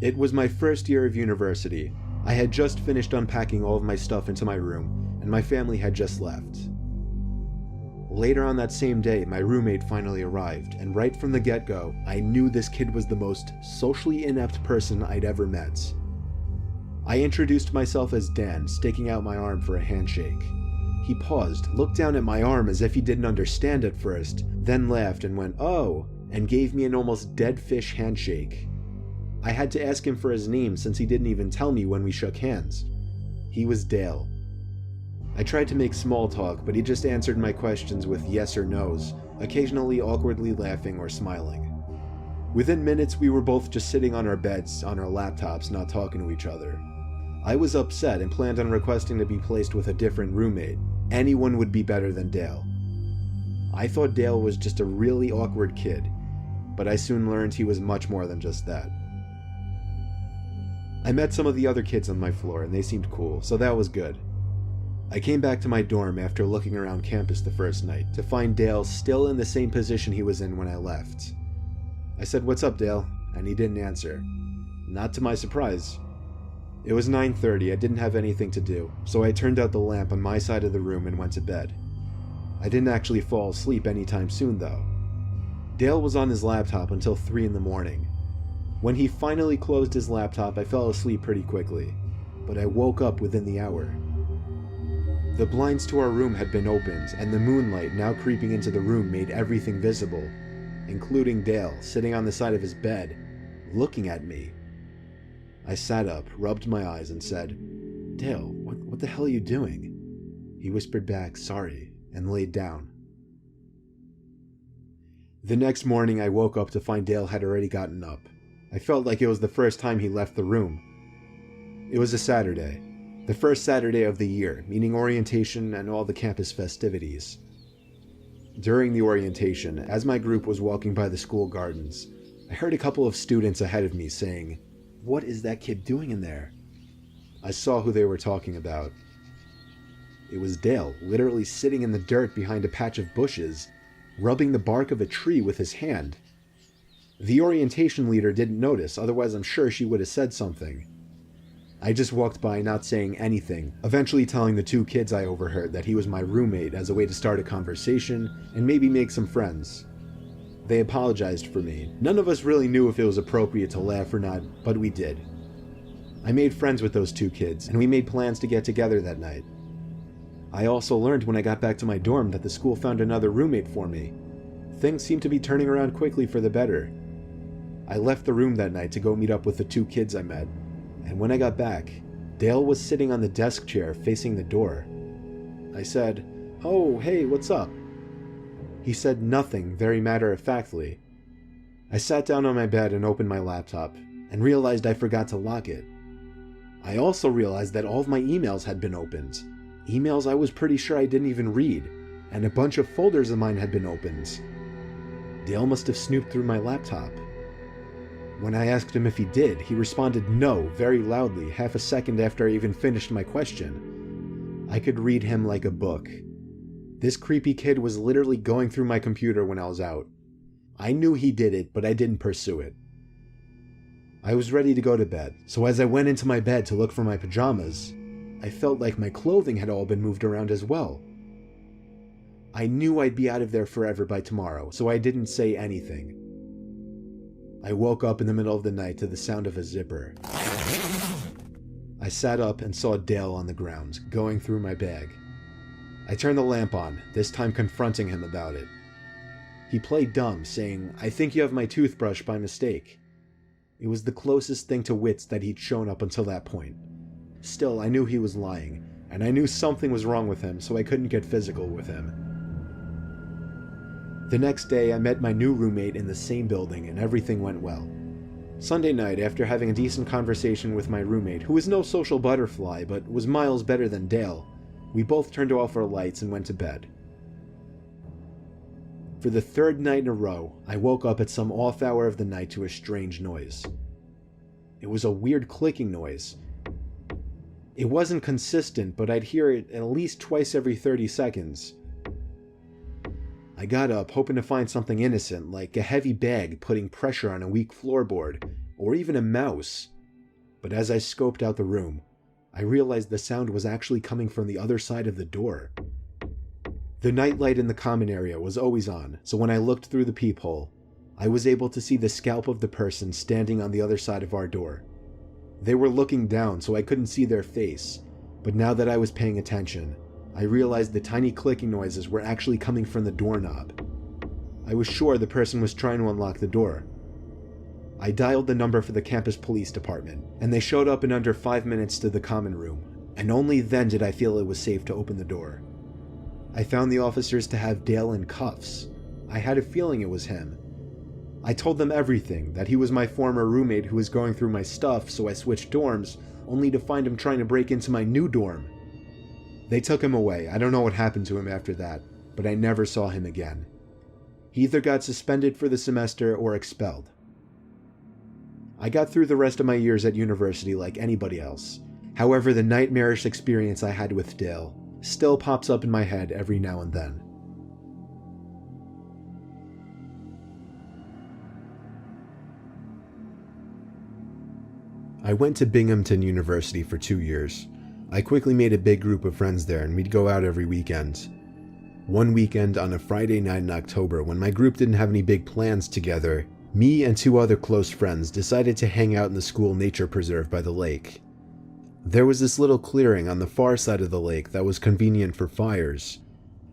It was my first year of university. I had just finished unpacking all of my stuff into my room, and my family had just left. Later on that same day, my roommate finally arrived, and right from the get-go, I knew this kid was the most socially inept person I'd ever met. I introduced myself as Dan, sticking out my arm for a handshake. He paused, looked down at my arm as if he didn't understand at first, then laughed and went, "Oh," and gave me an almost dead fish handshake. I had to ask him for his name since he didn't even tell me when we shook hands. He was Dale. I tried to make small talk, but he just answered my questions with yes or no's, occasionally awkwardly laughing or smiling. Within minutes, we were both just sitting on our beds, on our laptops, not talking to each other. I was upset and planned on requesting to be placed with a different roommate. Anyone would be better than Dale. I thought Dale was just a really awkward kid, but I soon learned he was much more than just that. I met some of the other kids on my floor and they seemed cool, so that was good. I came back to my dorm after looking around campus the first night to find Dale still in the same position he was in when I left. I said, "What's up, Dale?" and he didn't answer. Not to my surprise. It was 9:30, I didn't have anything to do, so I turned out the lamp on my side of the room and went to bed. I didn't actually fall asleep anytime soon though. Dale was on his laptop until 3 in the morning. When he finally closed his laptop, I fell asleep pretty quickly, but I woke up within the hour. The blinds to our room had been opened, and the moonlight now creeping into the room made everything visible, including Dale sitting on the side of his bed, looking at me. I sat up, rubbed my eyes, and said, "Dale, what the hell are you doing?" He whispered back, "Sorry," and laid down. The next morning, I woke up to find Dale had already gotten up. I felt like it was the first time he left the room. It was a Saturday, the first Saturday of the year, meaning orientation and all the campus festivities. During the orientation, as my group was walking by the school gardens, I heard a couple of students ahead of me saying, "What is that kid doing in there?" I saw who they were talking about. It was Dale, literally sitting in the dirt behind a patch of bushes, rubbing the bark of a tree with his hand. The orientation leader didn't notice, otherwise I'm sure she would have said something. I just walked by not saying anything, eventually telling the 2 kids I overheard that he was my roommate as a way to start a conversation and maybe make some friends. They apologized for me. None of us really knew if it was appropriate to laugh or not, but we did. I made friends with those 2 kids, and we made plans to get together that night. I also learned when I got back to my dorm that the school found another roommate for me. Things seemed to be turning around quickly for the better. I left the room that night to go meet up with the 2 kids I met, and when I got back, Dale was sitting on the desk chair facing the door. I said, "Oh, hey, what's up?" He said nothing, very matter-of-factly. I sat down on my bed and opened my laptop, and realized I forgot to lock it. I also realized that all of my emails had been opened. Emails I was pretty sure I didn't even read, and a bunch of folders of mine had been opened. Dale must have snooped through my laptop. When I asked him if he did, he responded no very loudly, half a second after I even finished my question. I could read him like a book. This creepy kid was literally going through my computer when I was out. I knew he did it, but I didn't pursue it. I was ready to go to bed, so as I went into my bed to look for my pajamas, I felt like my clothing had all been moved around as well. I knew I'd be out of there forever by tomorrow, so I didn't say anything. I woke up in the middle of the night to the sound of a zipper. I sat up and saw Dale on the ground, going through my bag. I turned the lamp on, this time confronting him about it. He played dumb, saying, "I think you have my toothbrush by mistake." It was the closest thing to wits that he'd shown up until that point. Still, I knew he was lying, and I knew something was wrong with him, so I couldn't get physical with him. The next day, I met my new roommate in the same building, and everything went well. Sunday night, after having a decent conversation with my roommate, who was no social butterfly, but was miles better than Dale, we both turned off our lights and went to bed. For the 3rd night in a row, I woke up at some off hour of the night to a strange noise. It was a weird clicking noise. It wasn't consistent, but I'd hear it at least twice every 30 seconds. I got up, hoping to find something innocent, like a heavy bag putting pressure on a weak floorboard, or even a mouse. But as I scoped out the room, I realized the sound was actually coming from the other side of the door. The nightlight in the common area was always on, so when I looked through the peephole, I was able to see the scalp of the person standing on the other side of our door. They were looking down, so I couldn't see their face, but now that I was paying attention, I realized the tiny clicking noises were actually coming from the doorknob. I was sure the person was trying to unlock the door. I dialed the number for the campus police department, and they showed up in under 5 minutes to the common room, and only then did I feel it was safe to open the door. I found the officers to have Dale in cuffs. I had a feeling it was him. I told them everything, that he was my former roommate who was going through my stuff, so I switched dorms, only to find him trying to break into my new dorm. They took him away. I don't know what happened to him after that, but I never saw him again. He either got suspended for the semester or expelled. I got through the rest of my years at university like anybody else. However, the nightmarish experience I had with Dale still pops up in my head every now and then. I went to Binghamton University for 2 years. I quickly made a big group of friends there, and we'd go out every weekend. One weekend on a Friday night in October, when my group didn't have any big plans together, me and 2 other close friends decided to hang out in the school nature preserve by the lake. There was this little clearing on the far side of the lake that was convenient for fires.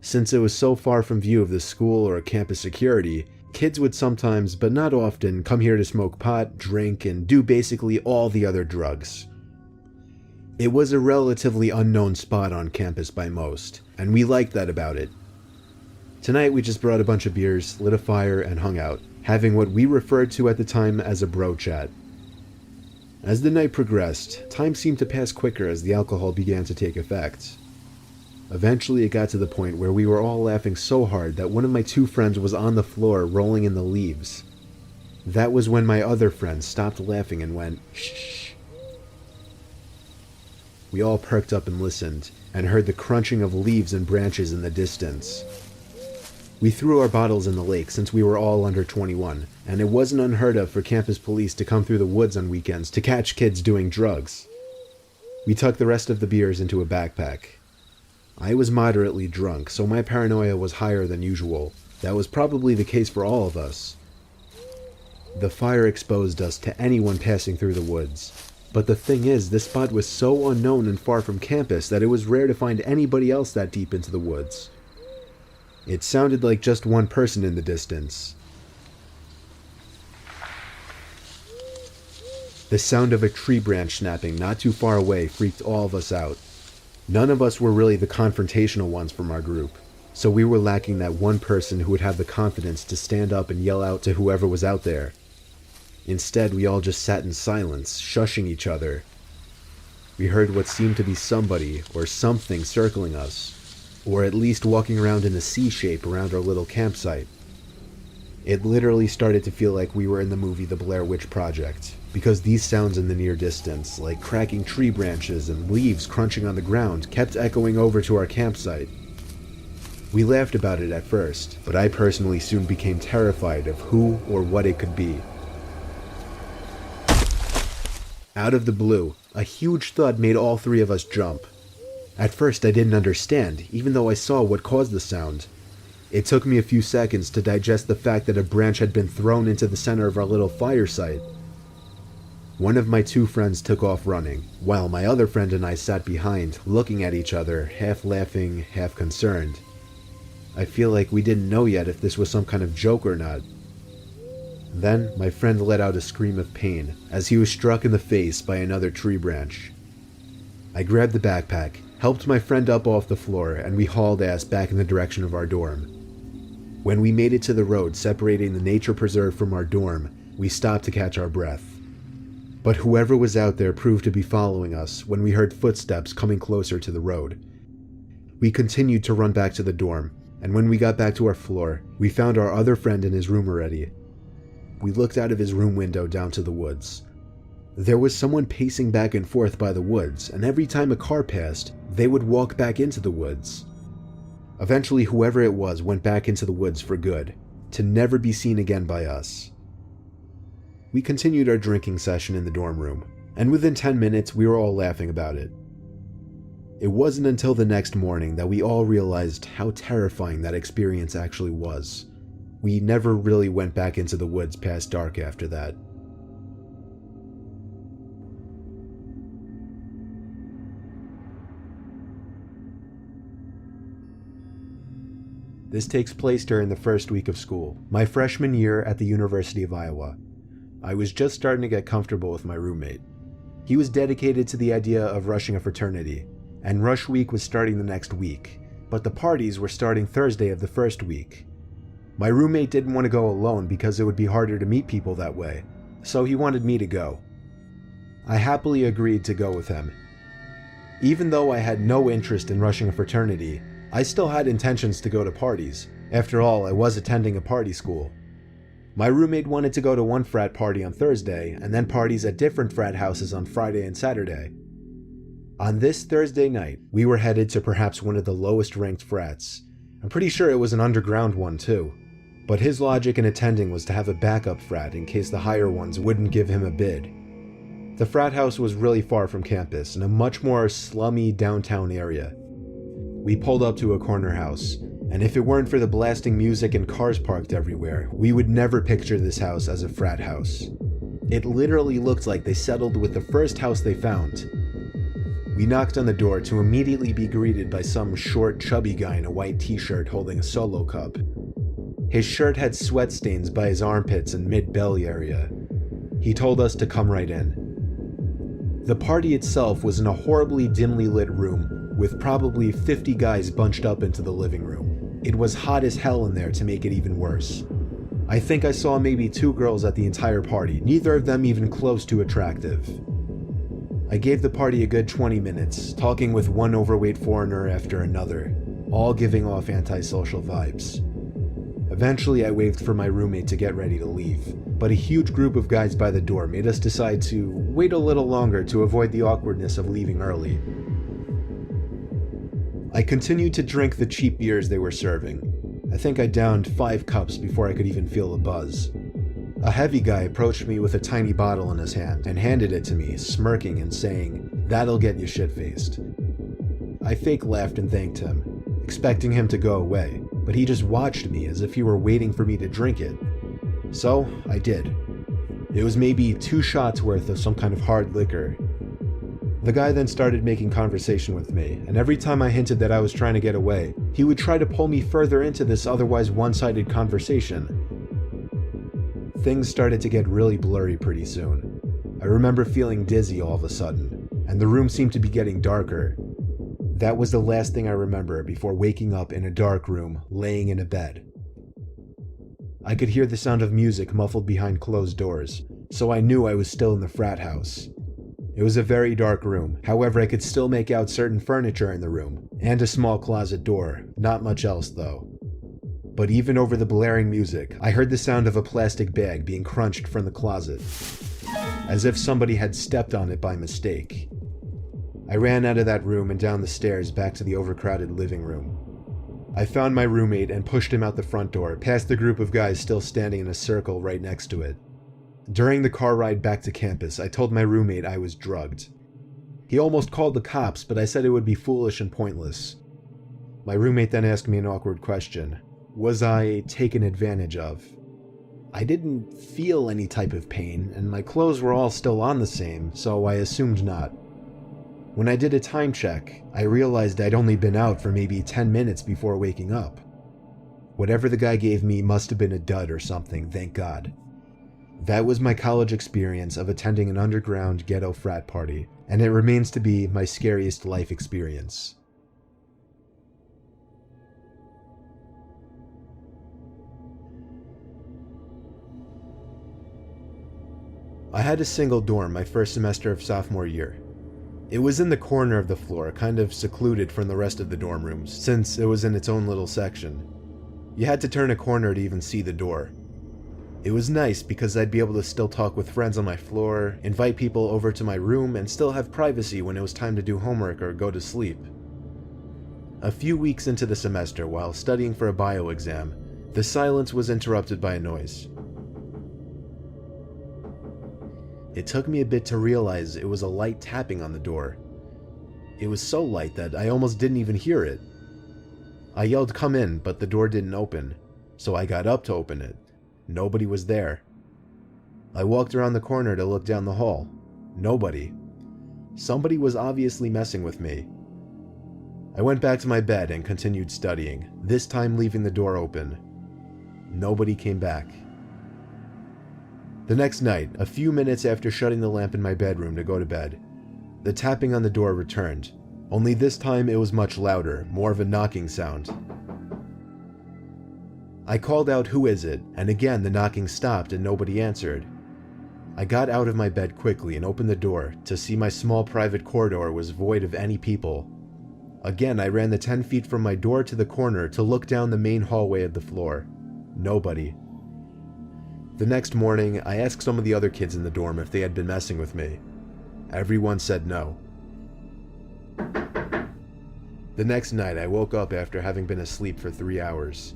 Since it was so far from view of the school or campus security, kids would sometimes, but not often, come here to smoke pot, drink, and do basically all the other drugs. It was a relatively unknown spot on campus by most, and we liked that about it. Tonight we just brought a bunch of beers, lit a fire, and hung out, having what we referred to at the time as a bro chat. As the night progressed, time seemed to pass quicker as the alcohol began to take effect. Eventually it got to the point where we were all laughing so hard that one of my 2 friends was on the floor rolling in the leaves. That was when my other friend stopped laughing and went, "Shh." We all perked up and listened, and heard the crunching of leaves and branches in the distance. We threw our bottles in the lake since we were all under 21, and it wasn't unheard of for campus police to come through the woods on weekends to catch kids doing drugs. We tucked the rest of the beers into a backpack. I was moderately drunk, so my paranoia was higher than usual. That was probably the case for all of us. The fire exposed us to anyone passing through the woods. But the thing is, this spot was so unknown and far from campus that it was rare to find anybody else that deep into the woods. It sounded like just one person in the distance. The sound of a tree branch snapping not too far away freaked all of us out. None of us were really the confrontational ones from our group, so we were lacking that one person who would have the confidence to stand up and yell out to whoever was out there. Instead, we all just sat in silence, shushing each other. We heard what seemed to be somebody or something circling us, or at least walking around in a C shape around our little campsite. It literally started to feel like we were in the movie The Blair Witch Project, because these sounds in the near distance, like cracking tree branches and leaves crunching on the ground, kept echoing over to our campsite. We laughed about it at first, but I personally soon became terrified of who or what it could be. Out of the blue, a huge thud made all 3 of us jump. At first I didn't understand, even though I saw what caused the sound. It took me a few seconds to digest the fact that a branch had been thrown into the center of our little fire site. One of my 2 friends took off running, while my other friend and I sat behind, looking at each other, half laughing, half concerned. I feel like we didn't know yet if this was some kind of joke or not. Then, my friend let out a scream of pain as he was struck in the face by another tree branch. I grabbed the backpack, helped my friend up off the floor, and we hauled ass back in the direction of our dorm. When we made it to the road separating the nature preserve from our dorm, we stopped to catch our breath. But whoever was out there proved to be following us when we heard footsteps coming closer to the road. We continued to run back to the dorm, and when we got back to our floor, we found our other friend in his room already. We looked out of his room window down to the woods. There was someone pacing back and forth by the woods, and every time a car passed, they would walk back into the woods. Eventually, whoever it was went back into the woods for good, to never be seen again by us. we continued our drinking session in the dorm room, and within 10 minutes we were all laughing about it. It wasn't until the next morning that we all realized how terrifying that experience actually was. We never really went back into the woods past dark after that. This takes place during the first week of school, my freshman year at the University of Iowa. I was just starting to get comfortable with my roommate. He was dedicated to the idea of rushing a fraternity, and rush week was starting the next week, but the parties were starting Thursday of the first week. My roommate didn't want to go alone because it would be harder to meet people that way, so he wanted me to go. I happily agreed to go with him. Even though I had no interest in rushing a fraternity, I still had intentions to go to parties. After all, I was attending a party school. My roommate wanted to go to one frat party on Thursday, and then parties at different frat houses on Friday and Saturday. On this Thursday night, we were headed to perhaps one of the lowest ranked frats. I'm pretty sure it was an underground one too. But his logic in attending was to have a backup frat in case the higher ones wouldn't give him a bid. The frat house was really far from campus in a much more slummy downtown area. We pulled up to a corner house, and if it weren't for the blasting music and cars parked everywhere, we would never picture this house as a frat house. It literally looked like they settled with the first house they found. We knocked on the door to immediately be greeted by some short, chubby guy in a white t-shirt holding a Solo cup. His shirt had sweat stains by his armpits and mid-belly area. He told us to come right in. The party itself was in a horribly dimly lit room with probably 50 guys bunched up into the living room. It was hot as hell in there to make it even worse. I think I saw maybe 2 girls at the entire party, neither of them even close to attractive. I gave the party a good 20 minutes, talking with one overweight foreigner after another, all giving off antisocial vibes. Eventually I waved for my roommate to get ready to leave, but a huge group of guys by the door made us decide to wait a little longer to avoid the awkwardness of leaving early. I continued to drink the cheap beers they were serving. I think I downed 5 cups before I could even feel the buzz. A heavy guy approached me with a tiny bottle in his hand and handed it to me, smirking and saying, "That'll get you shit-faced." I fake laughed and thanked him, expecting him to go away, but he just watched me as if he were waiting for me to drink it. So I did. It was maybe 2 shots worth of some kind of hard liquor. The guy then started making conversation with me, and every time I hinted that I was trying to get away, he would try to pull me further into this otherwise one-sided conversation. Things started to get really blurry pretty soon. I remember feeling dizzy all of a sudden, and the room seemed to be getting darker. That was the last thing I remember before waking up in a dark room, laying in a bed. I could hear the sound of music muffled behind closed doors, so I knew I was still in the frat house. It was a very dark room, however I could still make out certain furniture in the room, and a small closet door, not much else though. But even over the blaring music, I heard the sound of a plastic bag being crunched from the closet, as if somebody had stepped on it by mistake. I ran out of that room and down the stairs back to the overcrowded living room. I found my roommate and pushed him out the front door, past the group of guys still standing in a circle right next to it. During the car ride back to campus, I told my roommate I was drugged. He almost called the cops, but I said it would be foolish and pointless. My roommate then asked me an awkward question. Was I taken advantage of? I didn't feel any type of pain, and my clothes were all still on the same, so I assumed not. When I did a time check, I realized I'd only been out for maybe 10 minutes before waking up. Whatever the guy gave me must have been a dud or something, thank God. That was my college experience of attending an underground ghetto frat party, and it remains to be my scariest life experience. I had a single dorm my first semester of sophomore year. It was in the corner of the floor, kind of secluded from the rest of the dorm rooms, since it was in its own little section. You had to turn a corner to even see the door. It was nice because I'd be able to still talk with friends on my floor, invite people over to my room, and still have privacy when it was time to do homework or go to sleep. A few weeks into the semester, while studying for a bio exam, the silence was interrupted by a noise. It took me a bit to realize it was a light tapping on the door. It was so light that I almost didn't even hear it. I yelled, "Come in," but the door didn't open, so I got up to open it. Nobody was there. I walked around the corner to look down the hall. Nobody. Somebody was obviously messing with me. I went back to my bed and continued studying, this time leaving the door open. Nobody came back. The next night, a few minutes after shutting the lamp in my bedroom to go to bed, the tapping on the door returned, only this time it was much louder, more of a knocking sound. I called out, "Who is it?" and again the knocking stopped and nobody answered. I got out of my bed quickly and opened the door to see my small private corridor was void of any people. Again, I ran the 10 feet from my door to the corner to look down the main hallway of the floor. Nobody. The next morning, I asked some of the other kids in the dorm if they had been messing with me. Everyone said no. The next night, I woke up after having been asleep for 3 hours.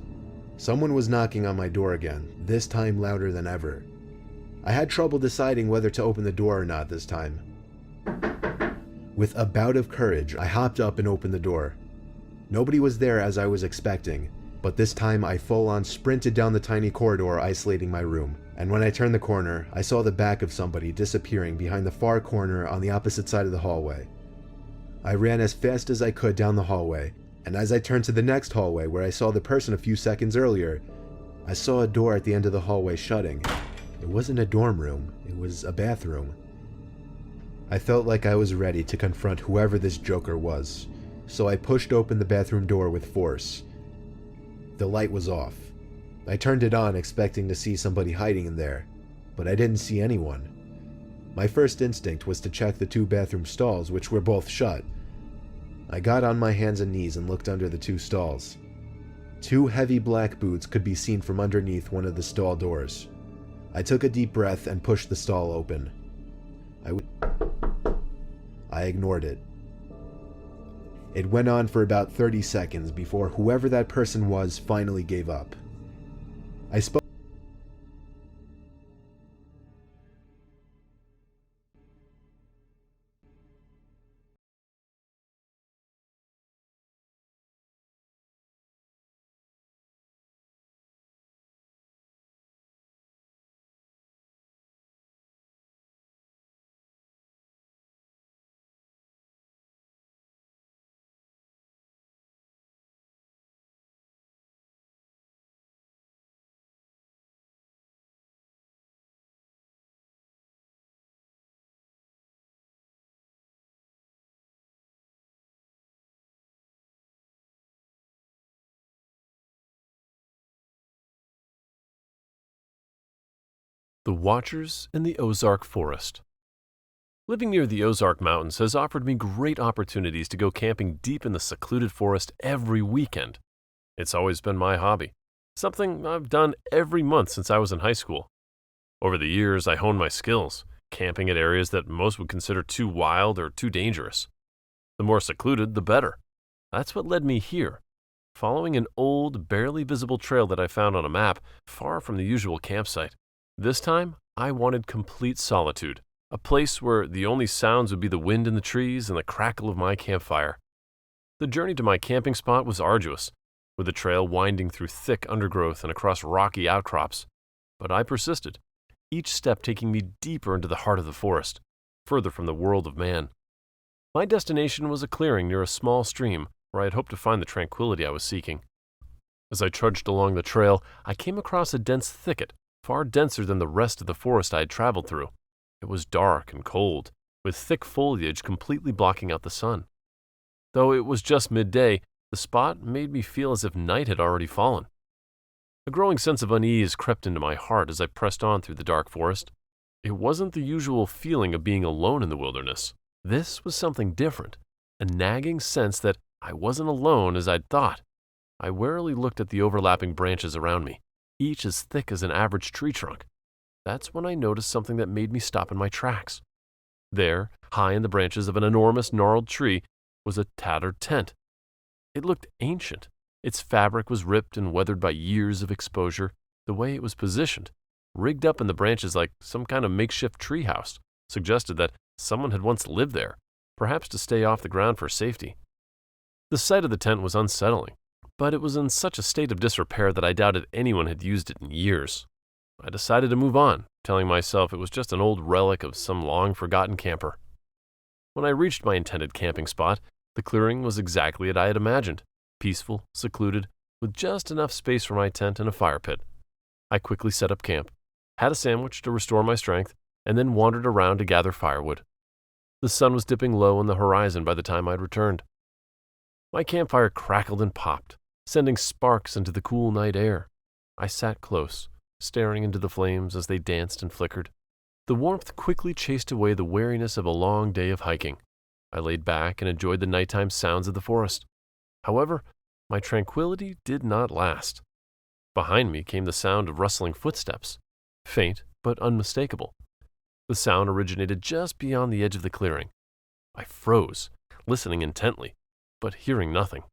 Someone was knocking on my door again, this time louder than ever. I had trouble deciding whether to open the door or not this time. With a bout of courage, I hopped up and opened the door. Nobody was there as I was expecting, but this time I full-on sprinted down the tiny corridor isolating my room, and when I turned the corner, I saw the back of somebody disappearing behind the far corner on the opposite side of the hallway. I ran as fast as I could down the hallway, and as I turned to the next hallway where I saw the person a few seconds earlier, I saw a door at the end of the hallway shutting. It wasn't a dorm room, it was a bathroom. I felt like I was ready to confront whoever this joker was, so I pushed open the bathroom door with force. The light was off. I turned it on expecting to see somebody hiding in there, but I didn't see anyone. My first instinct was to check the 2 bathroom stalls, which were both shut. I got on my hands and knees and looked under the 2 stalls. 2 heavy black boots could be seen from underneath one of the stall doors. I took a deep breath and pushed the stall open. I ignored it. It went on for about 30 seconds before whoever that person was finally gave up. I spoke. The Watchers in the Ozark Forest. Living near the Ozark Mountains has offered me great opportunities to go camping deep in the secluded forest every weekend. It's always been my hobby, something I've done every month since I was in high school. Over the years, I honed my skills, camping at areas that most would consider too wild or too dangerous. The more secluded, the better. That's what led me here, following an old, barely visible trail that I found on a map far from the usual campsite. This time, I wanted complete solitude, a place where the only sounds would be the wind in the trees and the crackle of my campfire. The journey to my camping spot was arduous, with the trail winding through thick undergrowth and across rocky outcrops. But I persisted, each step taking me deeper into the heart of the forest, further from the world of man. My destination was a clearing near a small stream where I had hoped to find the tranquility I was seeking. As I trudged along the trail, I came across a dense thicket, far denser than the rest of the forest I had traveled through. It was dark and cold, with thick foliage completely blocking out the sun. Though it was just midday, the spot made me feel as if night had already fallen. A growing sense of unease crept into my heart as I pressed on through the dark forest. It wasn't the usual feeling of being alone in the wilderness. This was something different, a nagging sense that I wasn't alone as I'd thought. I warily looked at the overlapping branches around me, each as thick as an average tree trunk. That's when I noticed something that made me stop in my tracks. There, high in the branches of an enormous gnarled tree, was a tattered tent. It looked ancient. Its fabric was ripped and weathered by years of exposure. The way it was positioned, rigged up in the branches like some kind of makeshift treehouse, suggested that someone had once lived there, perhaps to stay off the ground for safety. The sight of the tent was unsettling, but it was in such a state of disrepair that I doubted anyone had used it in years. I decided to move on, telling myself it was just an old relic of some long-forgotten camper. When I reached my intended camping spot, the clearing was exactly as I had imagined, peaceful, secluded, with just enough space for my tent and a fire pit. I quickly set up camp, had a sandwich to restore my strength, and then wandered around to gather firewood. The sun was dipping low on the horizon by the time I had returned. My campfire crackled and popped, sending sparks into the cool night air. I sat close, staring into the flames as they danced and flickered. The warmth quickly chased away the weariness of a long day of hiking. I laid back and enjoyed the nighttime sounds of the forest. However, my tranquility did not last. Behind me came the sound of rustling footsteps, faint but unmistakable. The sound originated just beyond the edge of the clearing. I froze, listening intently, but hearing nothing.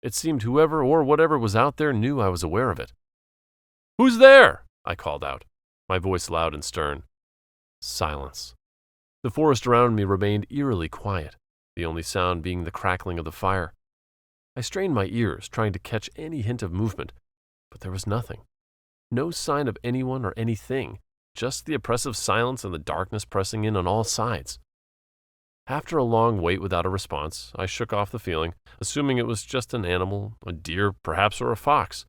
It seemed whoever or whatever was out there knew I was aware of it. "Who's there?" I called out, my voice loud and stern. Silence. The forest around me remained eerily quiet, the only sound being the crackling of the fire. I strained my ears, trying to catch any hint of movement, but there was nothing. No sign of anyone or anything, just the oppressive silence and the darkness pressing in on all sides. After a long wait without a response, I shook off the feeling, assuming it was just an animal, a deer perhaps, or a fox.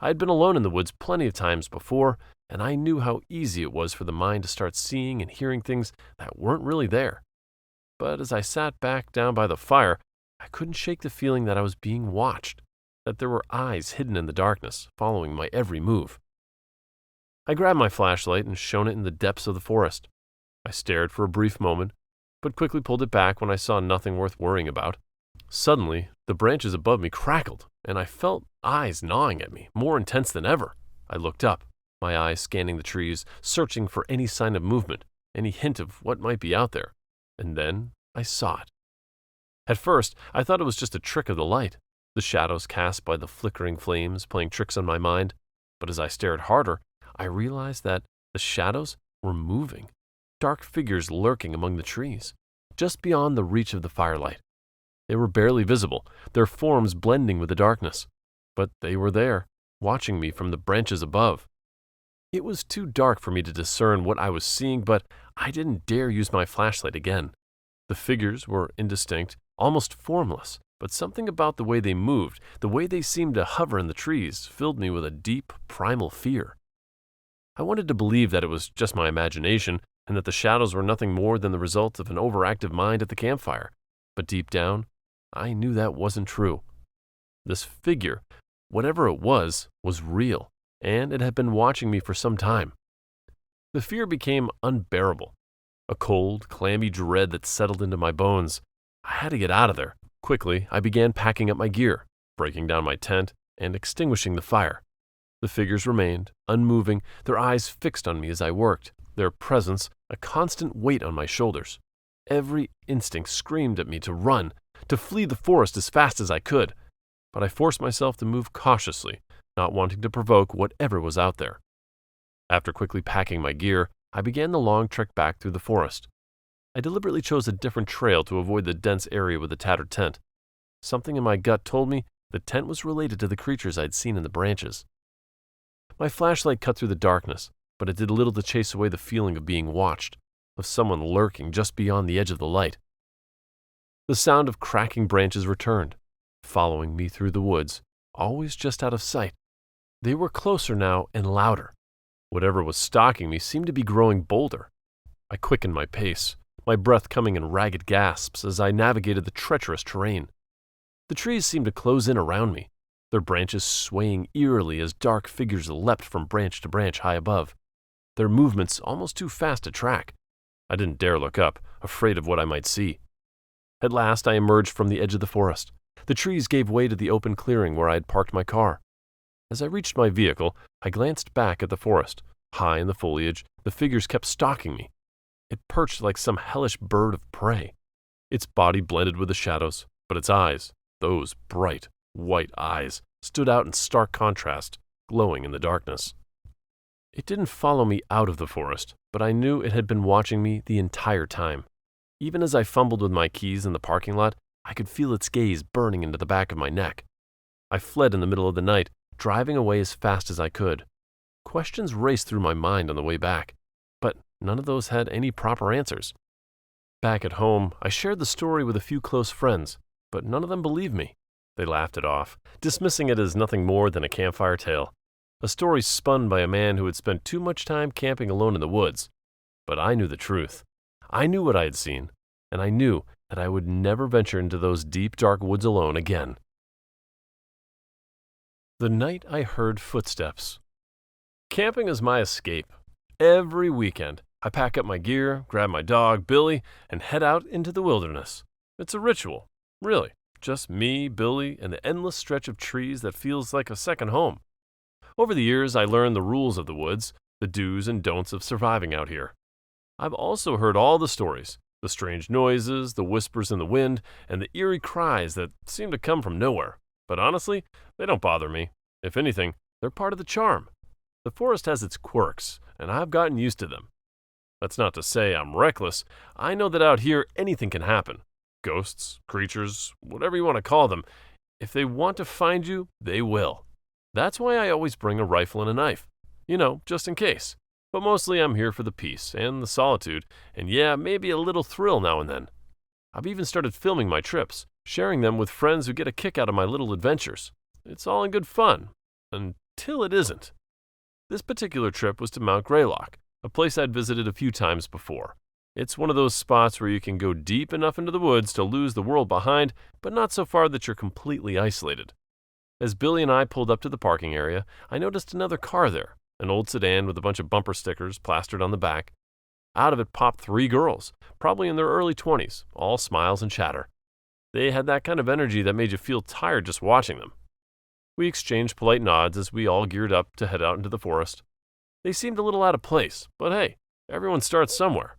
I had been alone in the woods plenty of times before, and I knew how easy it was for the mind to start seeing and hearing things that weren't really there. But as I sat back down by the fire, I couldn't shake the feeling that I was being watched, that there were eyes hidden in the darkness, following my every move. I grabbed my flashlight and shone it in the depths of the forest. I stared for a brief moment, but quickly pulled it back when I saw nothing worth worrying about. Suddenly, the branches above me crackled, and I felt eyes gnawing at me, more intense than ever. I looked up, my eyes scanning the trees, searching for any sign of movement, any hint of what might be out there. And then I saw it. At first, I thought it was just a trick of the light, the shadows cast by the flickering flames playing tricks on my mind. But as I stared harder, I realized that the shadows were moving, dark figures lurking among the trees, just beyond the reach of the firelight. They were barely visible, their forms blending with the darkness. But they were there, watching me from the branches above. It was too dark for me to discern what I was seeing, but I didn't dare use my flashlight again. The figures were indistinct, almost formless, but something about the way they moved, the way they seemed to hover in the trees, filled me with a deep, primal fear. I wanted to believe that it was just my imagination, and that the shadows were nothing more than the result of an overactive mind at the campfire. But deep down, I knew that wasn't true. This figure, whatever it was real, and it had been watching me for some time. The fear became unbearable, a cold, clammy dread that settled into my bones. I had to get out of there. Quickly, I began packing up my gear, breaking down my tent, and extinguishing the fire. The figures remained, unmoving, their eyes fixed on me as I worked, their presence a constant weight on my shoulders. Every instinct screamed at me to run, to flee the forest as fast as I could, but I forced myself to move cautiously, not wanting to provoke whatever was out there. After quickly packing my gear, I began the long trek back through the forest. I deliberately chose a different trail to avoid the dense area with the tattered tent. Something in my gut told me the tent was related to the creatures I'd seen in the branches. My flashlight cut through the darkness, but it did little to chase away the feeling of being watched, of someone lurking just beyond the edge of the light. The sound of cracking branches returned, following me through the woods, always just out of sight. They were closer now and louder. Whatever was stalking me seemed to be growing bolder. I quickened my pace, my breath coming in ragged gasps as I navigated the treacherous terrain. The trees seemed to close in around me, their branches swaying eerily as dark figures leapt from branch to branch high above, their movements almost too fast to track. I didn't dare look up, afraid of what I might see. At last I emerged from the edge of the forest. The trees gave way to the open clearing where I had parked my car. As I reached my vehicle, I glanced back at the forest. High in the foliage, the figures kept stalking me. It perched like some hellish bird of prey. Its body blended with the shadows, but its eyes, those bright, white eyes, stood out in stark contrast, glowing in the darkness. It didn't follow me out of the forest, but I knew it had been watching me the entire time. Even as I fumbled with my keys in the parking lot, I could feel its gaze burning into the back of my neck. I fled in the middle of the night, driving away as fast as I could. Questions raced through my mind on the way back, but none of those had any proper answers. Back at home, I shared the story with a few close friends, but none of them believed me. They laughed it off, dismissing it as nothing more than a campfire tale, a story spun by a man who had spent too much time camping alone in the woods. But I knew the truth. I knew what I had seen, and I knew that I would never venture into those deep, dark woods alone again. The night I heard footsteps. Camping is my escape. Every weekend, I pack up my gear, grab my dog, Billy, and head out into the wilderness. It's a ritual, really. Just me, Billy, and the endless stretch of trees that feels like a second home. Over the years, I learned the rules of the woods, the do's and don'ts of surviving out here. I've also heard all the stories, the strange noises, the whispers in the wind, and the eerie cries that seem to come from nowhere. But honestly, they don't bother me. If anything, they're part of the charm. The forest has its quirks, and I've gotten used to them. That's not to say I'm reckless. I know that out here anything can happen. Ghosts, creatures, whatever you want to call them. If they want to find you, they will. That's why I always bring a rifle and a knife. Just in case. But mostly I'm here for the peace and the solitude, and yeah, maybe a little thrill now and then. I've even started filming my trips, sharing them with friends who get a kick out of my little adventures. It's all in good fun, until it isn't. This particular trip was to Mount Greylock, a place I'd visited a few times before. It's one of those spots where you can go deep enough into the woods to lose the world behind, but not so far that you're completely isolated. As Billy and I pulled up to the parking area, I noticed another car there, an old sedan with a bunch of bumper stickers plastered on the back. Out of it popped 3 girls, probably in their early 20s, all smiles and chatter. They had that kind of energy that made you feel tired just watching them. We exchanged polite nods as we all geared up to head out into the forest. They seemed a little out of place, but hey, everyone starts somewhere.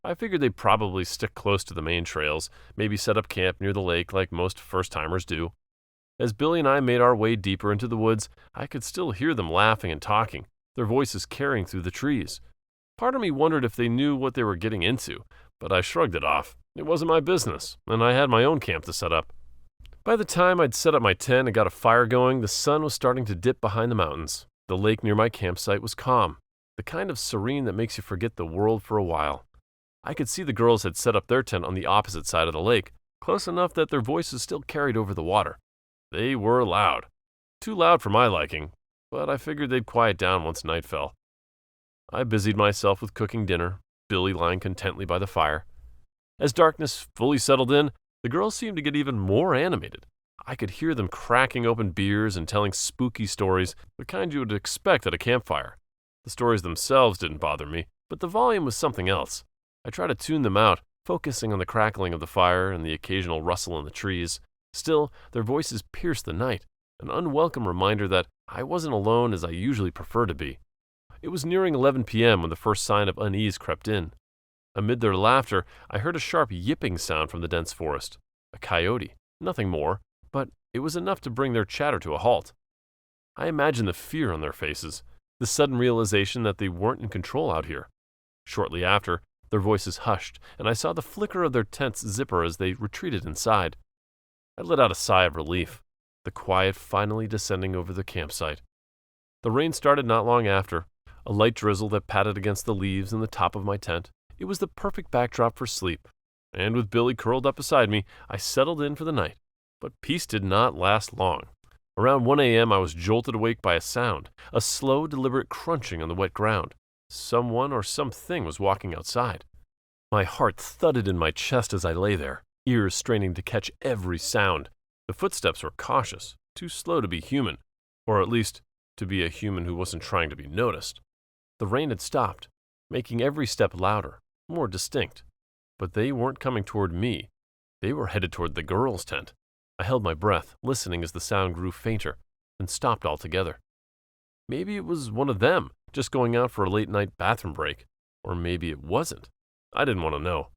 I figured they'd probably stick close to the main trails, maybe set up camp near the lake like most first-timers do. As Billy and I made our way deeper into the woods, I could still hear them laughing and talking, their voices carrying through the trees. Part of me wondered if they knew what they were getting into, but I shrugged it off. It wasn't my business, and I had my own camp to set up. By the time I'd set up my tent and got a fire going, the sun was starting to dip behind the mountains. The lake near my campsite was calm, the kind of serene that makes you forget the world for a while. I could see the girls had set up their tent on the opposite side of the lake, close enough that their voices still carried over the water. They were loud. Too loud for my liking, but I figured they'd quiet down once night fell. I busied myself with cooking dinner, Billy lying contently by the fire. As darkness fully settled in, the girls seemed to get even more animated. I could hear them cracking open beers and telling spooky stories, the kind you would expect at a campfire. The stories themselves didn't bother me, but the volume was something else. I tried to tune them out, focusing on the crackling of the fire and the occasional rustle in the trees. Still, their voices pierced the night, an unwelcome reminder that I wasn't alone as I usually prefer to be. It was nearing 11 p.m. when the first sign of unease crept in. Amid their laughter, I heard a sharp yipping sound from the dense forest. A coyote, nothing more, but it was enough to bring their chatter to a halt. I imagined the fear on their faces, the sudden realization that they weren't in control out here. Shortly after, their voices hushed, and I saw the flicker of their tent's zipper as they retreated inside. I let out a sigh of relief, the quiet finally descending over the campsite. The rain started not long after, a light drizzle that patted against the leaves in the top of my tent. It was the perfect backdrop for sleep, and with Billy curled up beside me, I settled in for the night. But peace did not last long. Around 1 a.m. I was jolted awake by a sound, a slow, deliberate crunching on the wet ground. Someone or something was walking outside. My heart thudded in my chest as I lay there, ears straining to catch every sound. The footsteps were cautious, too slow to be human, or at least to be a human who wasn't trying to be noticed. The rain had stopped, making every step louder, more distinct. But they weren't coming toward me. They were headed toward the girls' tent. I held my breath, listening as the sound grew fainter, then stopped altogether. Maybe it was one of them, just going out for a late-night bathroom break. Or maybe it wasn't. I didn't want to know.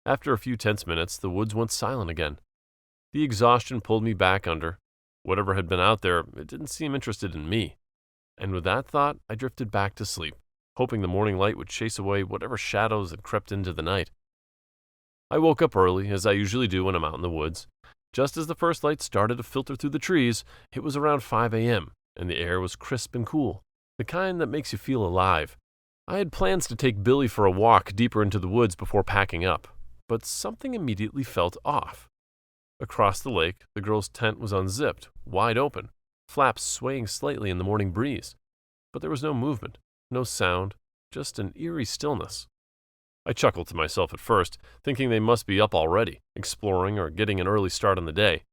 After a few tense minutes, the woods went silent again. The exhaustion pulled me back under. Whatever had been out there, it didn't seem interested in me. And with that thought, I drifted back to sleep, hoping the morning light would chase away whatever shadows had crept into the night. I woke up early, as I usually do when I'm out in the woods. Just as the first light started to filter through the trees, it was around 5 a.m., and the air was crisp and cool, the kind that makes you feel alive. I had plans to take Billy for a walk deeper into the woods before packing up, but something immediately felt off. Across the lake, the girl's tent was unzipped, wide open, flaps swaying slightly in the morning breeze. But there was no movement, no sound, just an eerie stillness. I chuckled to myself at first, thinking they must be up already, exploring or getting an early start on the day.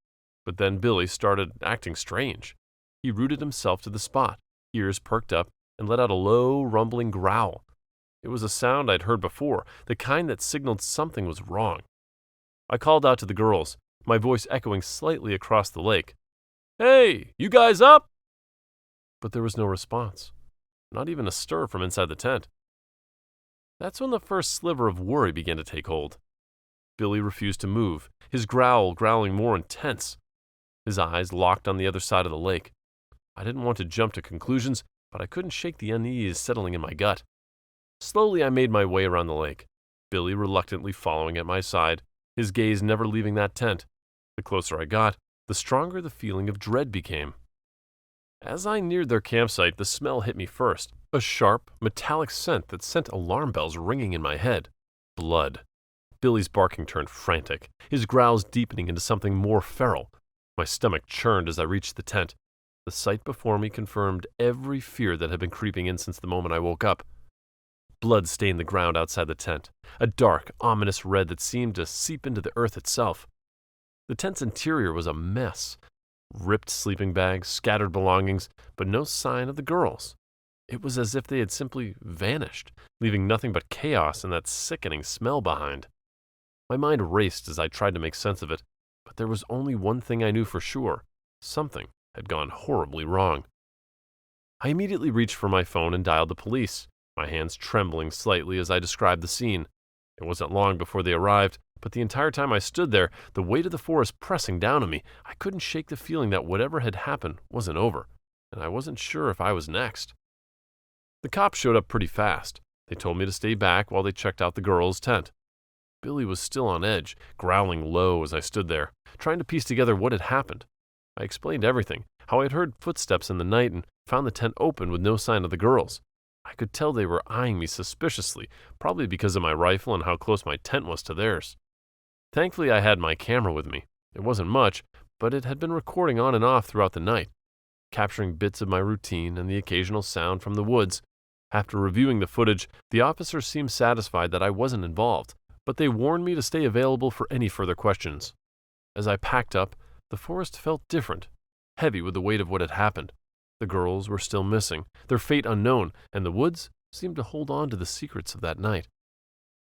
But then Billy started acting strange. He rooted himself to the spot, ears perked up, and let out a low, rumbling growl. It was a sound I'd heard before, the kind that signaled something was wrong. I called out to the girls, my voice echoing slightly across the lake. "Hey, you guys up?" But there was no response, not even a stir from inside the tent. That's when the first sliver of worry began to take hold. Billy refused to move, his growl growling more intense. His eyes locked on the other side of the lake. I didn't want to jump to conclusions, but I couldn't shake the unease settling in my gut. Slowly I made my way around the lake, Billy reluctantly following at my side, his gaze never leaving that tent. The closer I got, the stronger the feeling of dread became. As I neared their campsite, the smell hit me first, a sharp, metallic scent that sent alarm bells ringing in my head. Blood. Billy's barking turned frantic, his growls deepening into something more feral. My stomach churned as I reached the tent. The sight before me confirmed every fear that had been creeping in since the moment I woke up. Blood stained the ground outside the tent, a dark, ominous red that seemed to seep into the earth itself. The tent's interior was a mess. Ripped sleeping bags, scattered belongings, but no sign of the girls. It was as if they had simply vanished, leaving nothing but chaos and that sickening smell behind. My mind raced as I tried to make sense of it, but there was only one thing I knew for sure. Something had gone horribly wrong. I immediately reached for my phone and dialed the police, my hands trembling slightly as I described the scene. It wasn't long before they arrived, but the entire time I stood there, the weight of the forest pressing down on me, I couldn't shake the feeling that whatever had happened wasn't over, and I wasn't sure if I was next. The cops showed up pretty fast. They told me to stay back while they checked out the girls' tent. Billy was still on edge, growling low as I stood there, trying to piece together what had happened. I explained everything, how I had heard footsteps in the night and found the tent open with no sign of the girls. I could tell they were eyeing me suspiciously, probably because of my rifle and how close my tent was to theirs. Thankfully, I had my camera with me. It wasn't much, but it had been recording on and off throughout the night, capturing bits of my routine and the occasional sound from the woods. After reviewing the footage, the officers seemed satisfied that I wasn't involved, but they warned me to stay available for any further questions. As I packed up, the forest felt different, heavy with the weight of what had happened. The girls were still missing, their fate unknown, and the woods seemed to hold on to the secrets of that night.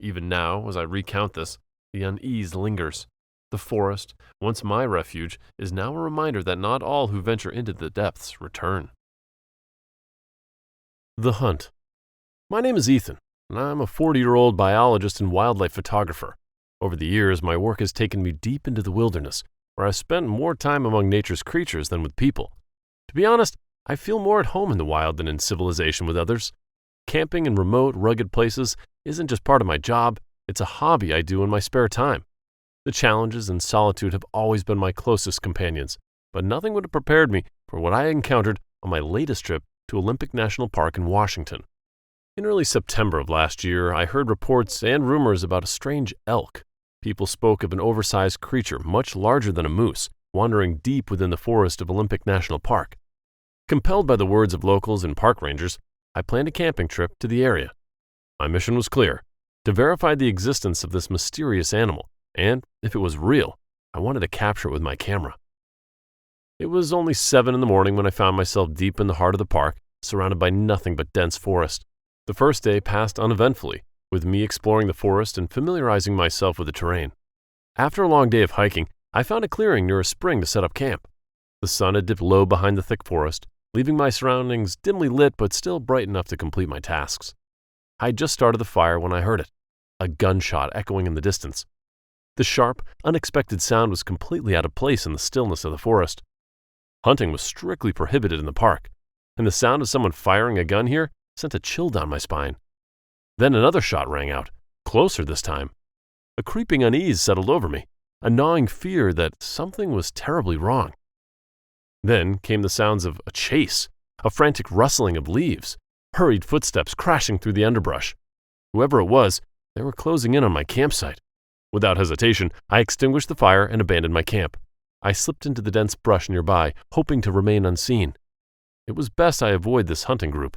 Even now, as I recount this, the unease lingers. The forest, once my refuge, is now a reminder that not all who venture into the depths return. The Hunt. My name is Ethan, and I'm a 40-year-old biologist and wildlife photographer. Over the years, my work has taken me deep into the wilderness, where I've spent more time among nature's creatures than with people. To be honest, I feel more at home in the wild than in civilization with others. Camping in remote, rugged places isn't just part of my job, it's a hobby I do in my spare time. The challenges and solitude have always been my closest companions, but nothing would have prepared me for what I encountered on my latest trip to Olympic National Park in Washington. In early September of last year, I heard reports and rumors about a strange elk. People spoke of an oversized creature much larger than a moose, wandering deep within the forest of Olympic National Park. Compelled by the words of locals and park rangers, I planned a camping trip to the area. My mission was clear: to verify the existence of this mysterious animal, and, if it was real, I wanted to capture it with my camera. It was only 7 a.m. when I found myself deep in the heart of the park, surrounded by nothing but dense forest. The first day passed uneventfully, with me exploring the forest and familiarizing myself with the terrain. After a long day of hiking, I found a clearing near a spring to set up camp. The sun had dipped low behind the thick forest, leaving my surroundings dimly lit but still bright enough to complete my tasks. I had just started the fire when I heard it, a gunshot echoing in the distance. The sharp, unexpected sound was completely out of place in the stillness of the forest. Hunting was strictly prohibited in the park. and the sound of someone firing a gun here sent a chill down my spine. Then another shot rang out, closer this time. A creeping unease settled over me, a gnawing fear that something was terribly wrong. Then came the sounds of a chase, a frantic rustling of leaves, hurried footsteps crashing through the underbrush. Whoever it was, they were closing in on my campsite. Without hesitation, I extinguished the fire and abandoned my camp. I slipped into the dense brush nearby, hoping to remain unseen. It was best I avoid this hunting group.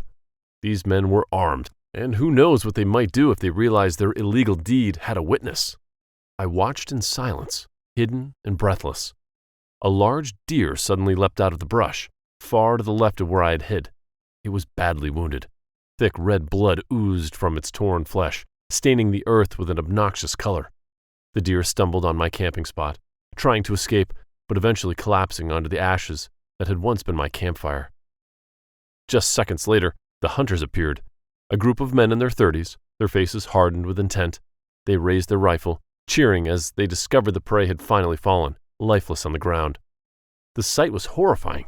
These men were armed, and who knows what they might do if they realized their illegal deed had a witness. I watched in silence, hidden and breathless. A large deer suddenly leapt out of the brush, far to the left of where I had hid. It was badly wounded. Thick red blood oozed from its torn flesh, staining the earth with an obnoxious color. The deer stumbled on my camping spot, trying to escape, but eventually collapsing onto the ashes that had once been my campfire. Just seconds later, the hunters appeared. A group of men in their 30s, their faces hardened with intent. They raised their rifle, cheering as they discovered the prey had finally fallen, lifeless on the ground. The sight was horrifying,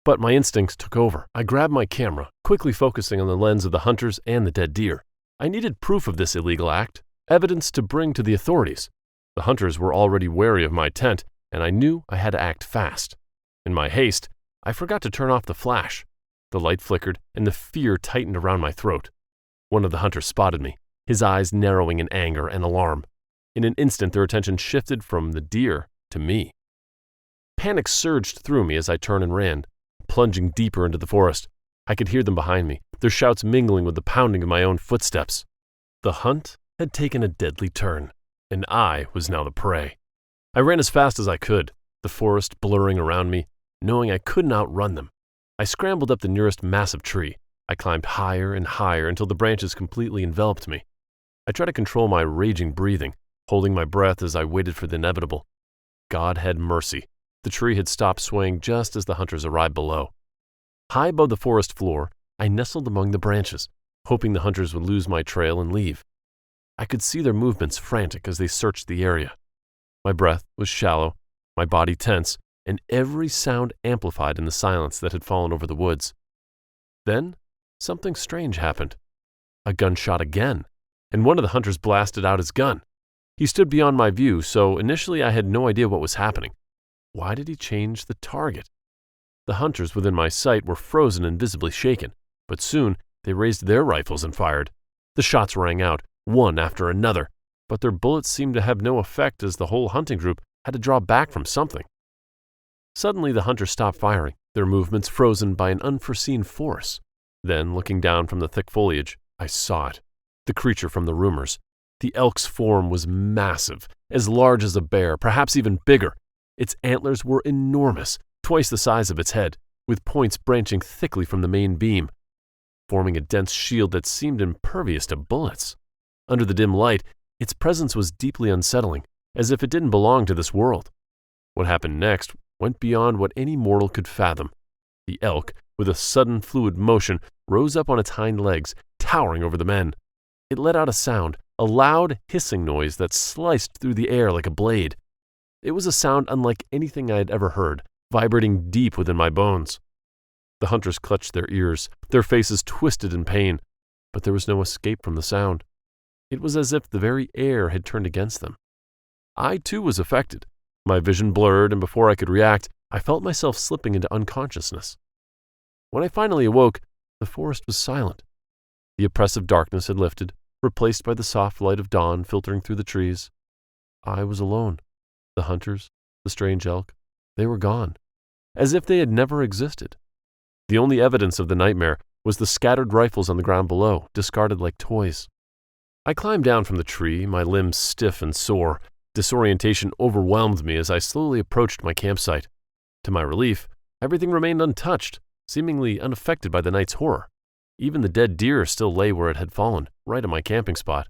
but my instincts took over. I grabbed my camera, quickly focusing on the lens of the hunters and the dead deer. I needed proof of this illegal act, evidence to bring to the authorities. The hunters were already wary of my tent, and I knew I had to act fast. In my haste, I forgot to turn off the flash. The light flickered, and the fear tightened around my throat. One of the hunters spotted me, his eyes narrowing in anger and alarm. In an instant, their attention shifted from the deer to me. Panic surged through me as I turned and ran, plunging deeper into the forest. I could hear them behind me, their shouts mingling with the pounding of my own footsteps. The hunt had taken a deadly turn, and I was now the prey. I ran as fast as I could, the forest blurring around me, knowing I couldn't outrun them. I scrambled up the nearest massive tree. I climbed higher and higher until the branches completely enveloped me. I tried to control my raging breathing, holding my breath as I waited for the inevitable. God had mercy. The tree had stopped swaying just as the hunters arrived below. High above the forest floor, I nestled among the branches, hoping the hunters would lose my trail and leave. I could see their movements frantic as they searched the area. My breath was shallow, my body tense, and every sound amplified in the silence that had fallen over the woods. Then, something strange happened. A gunshot again, and one of the hunters blasted out his gun. He stood beyond my view, so initially I had no idea what was happening. Why did he change the target? The hunters within my sight were frozen and visibly shaken, but soon they raised their rifles and fired. The shots rang out, one after another, but their bullets seemed to have no effect as the whole hunting group had to draw back from something. Suddenly the hunters stopped firing, their movements frozen by an unforeseen force. Then, looking down from the thick foliage, I saw it. The creature from the rumors. The elk's form was massive, as large as a bear, perhaps even bigger. Its antlers were enormous, twice the size of its head, with points branching thickly from the main beam, forming a dense shield that seemed impervious to bullets. Under the dim light, its presence was deeply unsettling, as if it didn't belong to this world. What happened next went beyond what any mortal could fathom. The elk, with a sudden fluid motion, rose up on its hind legs, towering over the men. It let out a sound, a loud hissing noise that sliced through the air like a blade. It was a sound unlike anything I had ever heard, vibrating deep within my bones. The hunters clutched their ears, their faces twisted in pain, but there was no escape from the sound. It was as if the very air had turned against them. I too was affected. My vision blurred, and before I could react, I felt myself slipping into unconsciousness. When I finally awoke, the forest was silent. The oppressive darkness had lifted, replaced by the soft light of dawn filtering through the trees. I was alone. The hunters, the strange elk, they were gone, as if they had never existed. The only evidence of the nightmare was the scattered rifles on the ground below, discarded like toys. I climbed down from the tree, my limbs stiff and sore. Disorientation overwhelmed me as I slowly approached my campsite. To my relief, everything remained untouched, seemingly unaffected by the night's horror. Even the dead deer still lay where it had fallen, right at my camping spot.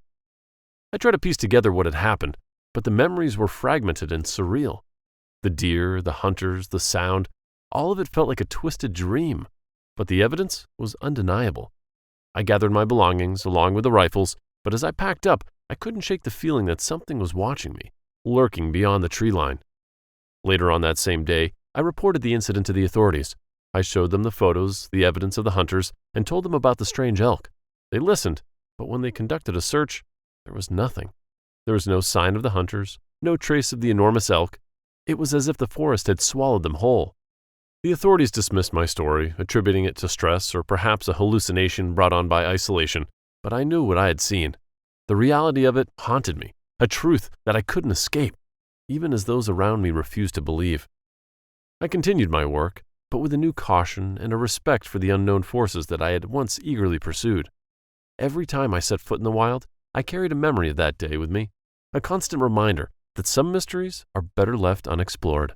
I tried to piece together what had happened, but the memories were fragmented and surreal. The deer, the hunters, the sound, all of it felt like a twisted dream, but the evidence was undeniable. I gathered my belongings along with the rifles, but as I packed up, I couldn't shake the feeling that something was watching me, lurking beyond the tree line. Later on that same day, I reported the incident to the authorities. I showed them the photos, the evidence of the hunters, and told them about the strange elk. They listened, but when they conducted a search, there was nothing. There was no sign of the hunters, no trace of the enormous elk. It was as if the forest had swallowed them whole. The authorities dismissed my story, attributing it to stress or perhaps a hallucination brought on by isolation, but I knew what I had seen. The reality of it haunted me, a truth that I couldn't escape, even as those around me refused to believe. I continued my work, but with a new caution and a respect for the unknown forces that I had once eagerly pursued. Every time I set foot in the wild, I carried a memory of that day with me, a constant reminder that some mysteries are better left unexplored.